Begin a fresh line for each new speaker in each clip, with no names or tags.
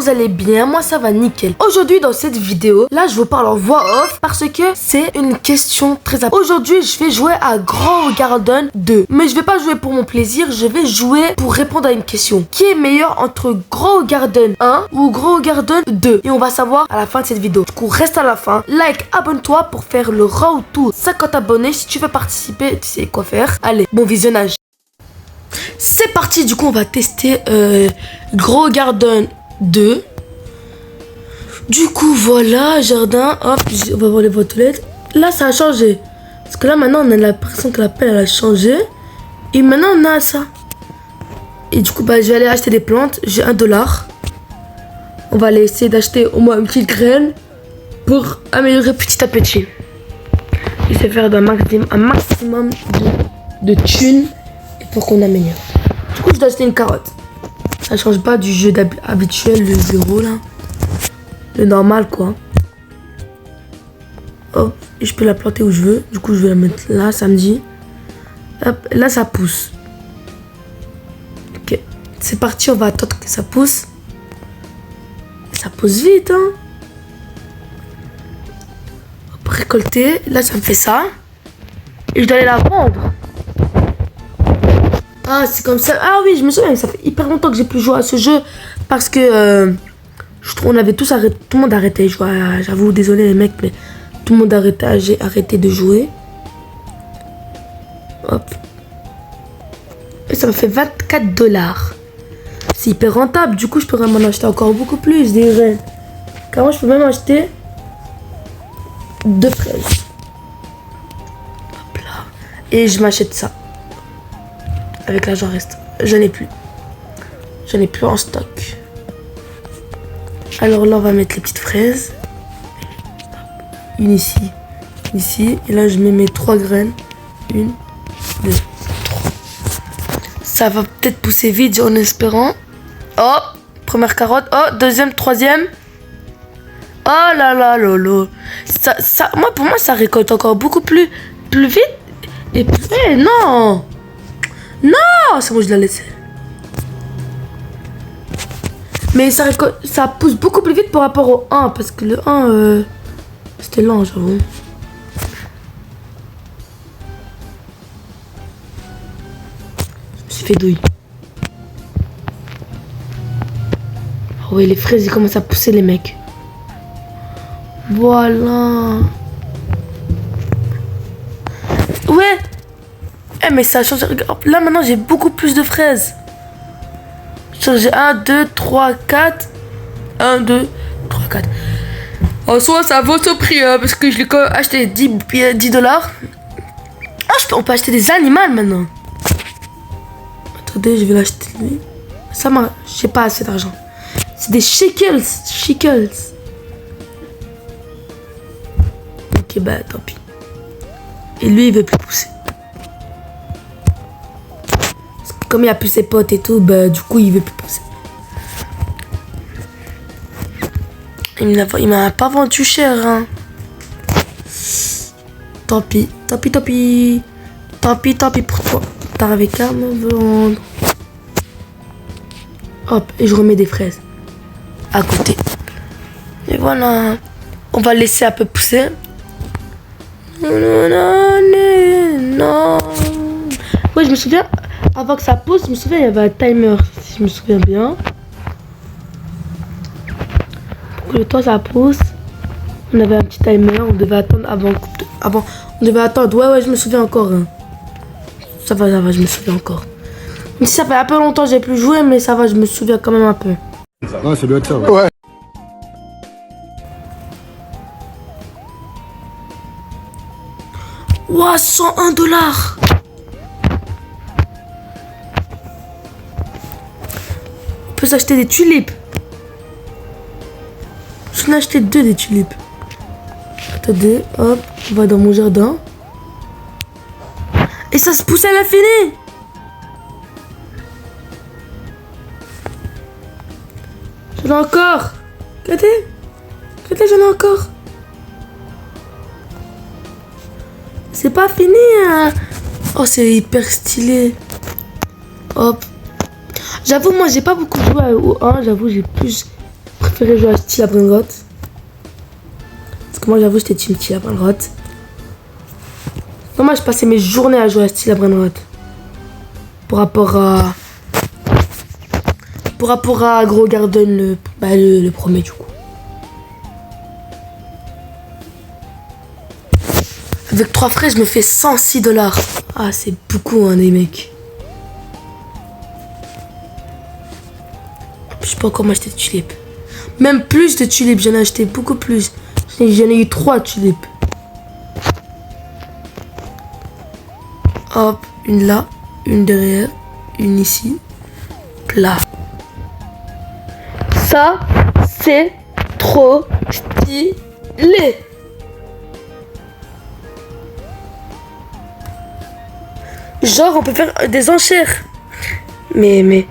vous allez bien, moi ça va nickel. Aujourd'hui dans cette vidéo, là je vous parle en voix off parce que c'est une question très importante. Aujourd'hui je vais jouer à Grow Garden 2. Mais je vais pas jouer pour mon plaisir, je vais jouer pour répondre à une question. Qui est meilleur entre Grow Garden 1 ou Grow Garden 2? Et on va savoir à la fin de cette vidéo. Du coup reste à la fin, like, abonne-toi pour faire le road to 50 abonnés. Si tu veux participer, tu sais quoi faire. Allez, bon visionnage. C'est parti, du coup on va tester Grow Garden 2. Du coup voilà, jardin, hop, on va voir les boîtes aux lettres. Là ça a changé. Parce que là maintenant on a l'impression que la pelle elle a changé. Et maintenant on a ça. Et du coup bah je vais aller acheter des plantes, j'ai $1. On va aller essayer d'acheter au moins une petite graine pour améliorer petit à petit. Essayer de faire un maximum de thunes pour qu'on améliore. Du coup je dois acheter une carotte. Ça change pas du jeu habituel, le 0 là. Le normal quoi. Hop, et je peux la planter où je veux. Du coup je vais la mettre là, samedi. Hop, là ça pousse. Ok, c'est parti, on va attendre que ça pousse. Ça pousse vite hein. Hop, récolter, là ça me fait ça. Et je dois aller la vendre. Ah, c'est comme ça. Ah oui, je me souviens, ça fait hyper longtemps que j'ai plus joué à ce jeu. Parce que on avait tous arrêté, tout le monde a arrêté. J'avoue, désolé les mecs, mais tout le monde a arrêté, j'ai arrêté de jouer. Hop. Et ça me fait $24. C'est hyper rentable. Du coup, je pourrais m'en acheter encore beaucoup plus des graines. Car moi, je peux même acheter 2 fraises. Hop là. Et je m'achète ça. Avec l'argent reste. J'en ai plus. J'en ai plus en stock. Alors là, on va mettre les petites fraises. Une ici. Ici. Et là, je mets mes 3 graines. 1, 2, 3. Ça va peut-être pousser vite en espérant. Oh, première carotte. Oh, deuxième, troisième. Oh là là lolo. Moi, pour moi, ça récolte encore beaucoup plus vite. Et puis, non. Non, c'est bon, je l'ai laissé. Mais ça pousse beaucoup plus vite par rapport au 1. Parce que le 1, c'était lent, j'avoue. Je me suis fait douille. Oh ouais, les fraises, ils commencent à pousser, les mecs. Voilà. Ouais. Eh mais ça change. Là maintenant j'ai beaucoup plus de fraises. J'ai 1, 2, 3, 4. 1, 2, 3, 4. En soi ça vaut ce prix hein, parce que je l'ai quand même acheté $10. Ah, on peut acheter des animaux maintenant. Attendez, je vais l'acheter. Ça m'a. J'ai pas assez d'argent. C'est des shekels. Shekels. Ok bah tant pis. Et lui il veut plus pousser. Comme il a plus ses potes et tout, bah du coup il veut plus pousser. Il m'a pas vendu cher hein. Tant pis, tant pis, tant pis. Tant pis, tant pis pour toi. T'arrives qu'à me vendre. Hop, et je remets des fraises à côté. Et voilà. On va laisser un peu pousser. Non. Ouais, je me souviens. Avant que ça pousse, je me souviens, il y avait un timer, si je me souviens bien. Pour que le temps ça pousse, on avait un petit timer, on devait attendre avant on devait attendre, ouais, je me souviens encore. Hein. Ça va, je me souviens encore. Même si ça fait un peu longtemps que j'ai plus joué, mais ça va, je me souviens quand même un peu.
Ouais, ça doit être ça, ouais.
Ouah, $101. On peut s'acheter des tulipes. J'en ai acheté 2 des tulipes. Attendez, hop, on va dans mon jardin. Et ça se pousse à l'infini. J'en ai encore. Regardez. Regardez, j'en ai encore. C'est pas fini, hein. Oh, c'est hyper stylé. Hop. J'avoue, moi, j'ai pas beaucoup joué au 1. J'avoue, j'ai plus préféré jouer à Steel à Brainrot. Parce que moi, j'avoue, j'étais team Steel à Brainrot. Non, moi, je passais mes journées à jouer à Steel à Brainrot. Pour rapport à Grow Garden, le premier, du coup. Avec 3 frais, je me fais 106 $. Ah, c'est beaucoup, hein, les mecs. Je peux encore m'acheter de tulipes. Même plus de tulipes, j'en ai acheté beaucoup plus. J'en ai eu 3 tulipes. Hop, une là, une derrière, une ici. Plat. Ça, c'est trop stylé. Genre, on peut faire des enchères. Mais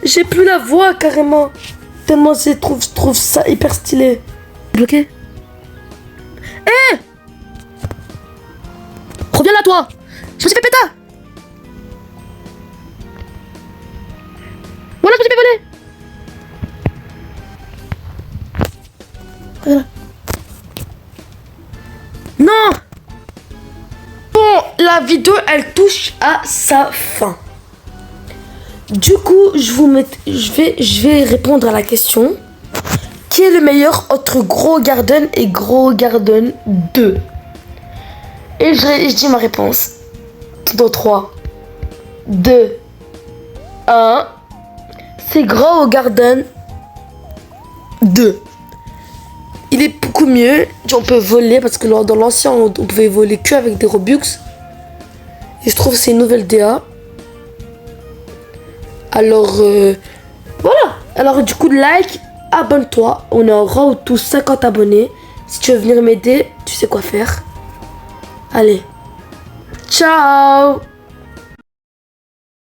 j'ai plus la voix carrément. Tellement je trouve ça hyper stylé. Bloqué. Hé, reviens là, toi. Je me suis fait péter. Voilà, je me suis fait voler. Voilà. Non. Bon, la vidéo, elle touche à sa fin. Du coup, je vais répondre à la question. Qui est le meilleur entre Grow Garden et Grow Garden 2? Et je dis ma réponse. Dans 3, 2, 1. C'est Grow Garden 2. Il est beaucoup mieux. On peut voler parce que dans l'ancien, on pouvait voler que avec des Robux. Et je trouve que c'est une nouvelle DA. Alors, voilà. Alors, du coup, like, abonne-toi. On est en road to 50 abonnés. Si tu veux venir m'aider, tu sais quoi faire. Allez. Ciao.